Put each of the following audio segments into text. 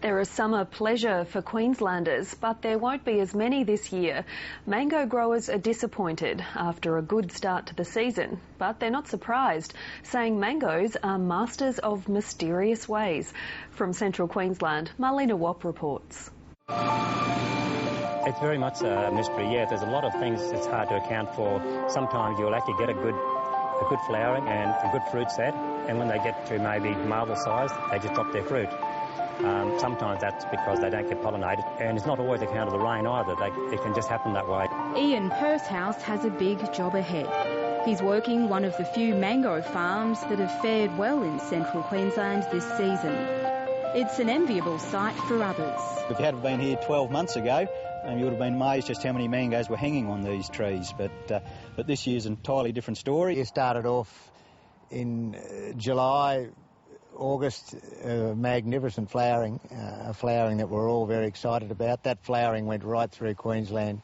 They're a summer pleasure for Queenslanders, but there won't be as many this year. Mango growers are disappointed after a good start to the season, but they're not surprised, saying mangoes are masters of mysterious ways. From Central Queensland, Marlena Wapp reports. It's very much a mystery, yeah. There's a lot of things it's hard to account for. Sometimes you'll actually get a good flowering and a good fruit set, and when they get to maybe marble size, they just drop their fruit. Sometimes that's because they don't get pollinated, and it's not always account of the rain either. It can just happen that way. Ian Pursehouse has a big job ahead. He's working one of the few mango farms that have fared well in Central Queensland this season. It's an enviable sight for others. If you had been here 12 months ago, you would have been amazed just how many mangoes were hanging on these trees. But this year's an entirely different story. It started off in July, August, magnificent flowering, a flowering that we're all very excited about. That flowering went right through Queensland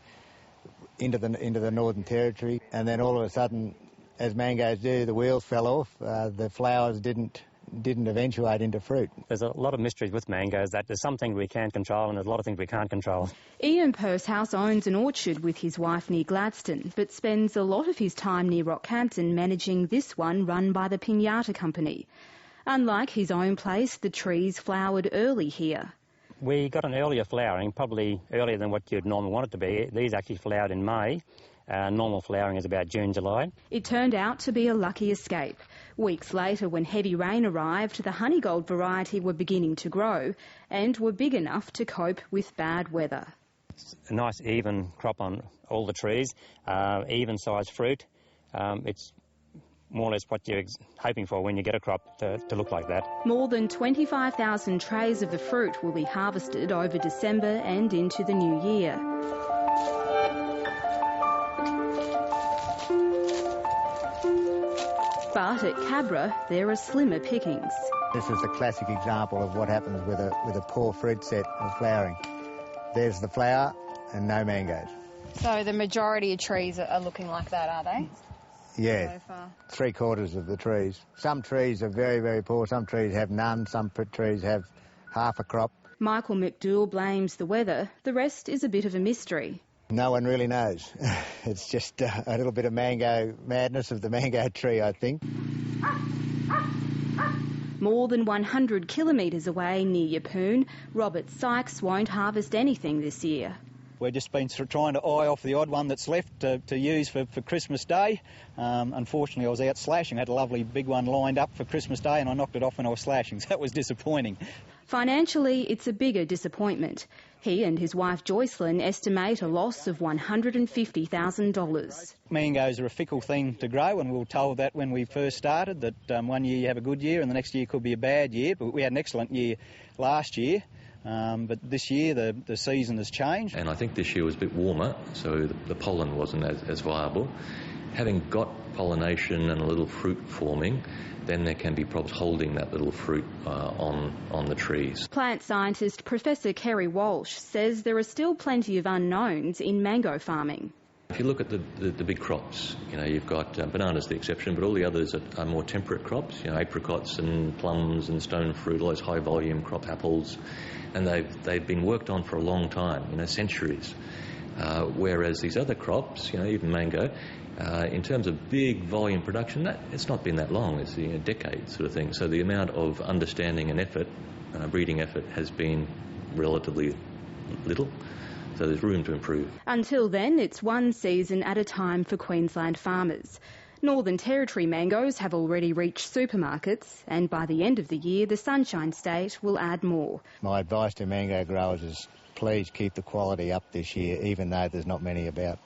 into the Northern Territory, and then all of a sudden, as mangoes do, the wheels fell off. The flowers didn't eventuate into fruit. There's a lot of mysteries with mangoes, that there's some things we can control and there's a lot of things we can't control. Ian Pursehouse owns an orchard with his wife near Gladstone, but spends a lot of his time near Rockhampton managing this one run by the Pinata Company. Unlike his own place, the trees flowered early here. We got an earlier flowering, probably earlier than what you'd normally want it to be. These actually flowered in May. Normal flowering is about June, July. It turned out to be a lucky escape. Weeks later, when heavy rain arrived, the Honeygold variety were beginning to grow and were big enough to cope with bad weather. It's a nice even crop on all the trees, even sized fruit. It's more or less what you're hoping for when you get a crop to look like that. More than 25,000 trays of the fruit will be harvested over December and into the new year. But at Cabra, there are slimmer pickings. This is a classic example of what happens with a poor fruit set of flowering. There's the flower and no mangoes. So the majority of trees are looking like that, are they? Yeah, so 3/4 of the trees. Some trees are very, very poor, some trees have none, some trees have half a crop. Michael McDougall blames the weather. The rest is a bit of a mystery. No one really knows. It's just a little bit of mango madness of the mango tree, I think. More than 100 kilometres away near Yeppoon, Robert Sykes won't harvest anything this year. We've just been trying to eye off the odd one that's left to use for Christmas Day. Unfortunately, I was out slashing. I had a lovely big one lined up for Christmas Day and I knocked it off when I was slashing, so that was disappointing. Financially, it's a bigger disappointment. He and his wife Joycelyn estimate a loss of $150,000. Mangoes are a fickle thing to grow, and we were told that when we first started, that one year you have a good year and the next year could be a bad year, but we had an excellent year last year. But this year the season has changed. And I think this year was a bit warmer, so the pollen wasn't as viable. Having got pollination and a little fruit forming, then there can be problems holding that little fruit on the trees. Plant scientist Professor Kerry Walsh says there are still plenty of unknowns in mango farming. If you look at the big crops, you've got bananas the exception, but all the others are more temperate crops, apricots and plums and stone fruit, all those high volume crop apples, and they've been worked on for a long time, centuries. Whereas these other crops, even mango, in terms of big volume production, it's not been that long. It's a decade sort of thing. So the amount of understanding and effort, breeding effort, has been relatively little. So there's room to improve. Until then, it's one season at a time for Queensland farmers. Northern Territory mangoes have already reached supermarkets, and by the end of the year, the Sunshine State will add more. My advice to mango growers is please keep the quality up this year, even though there's not many about.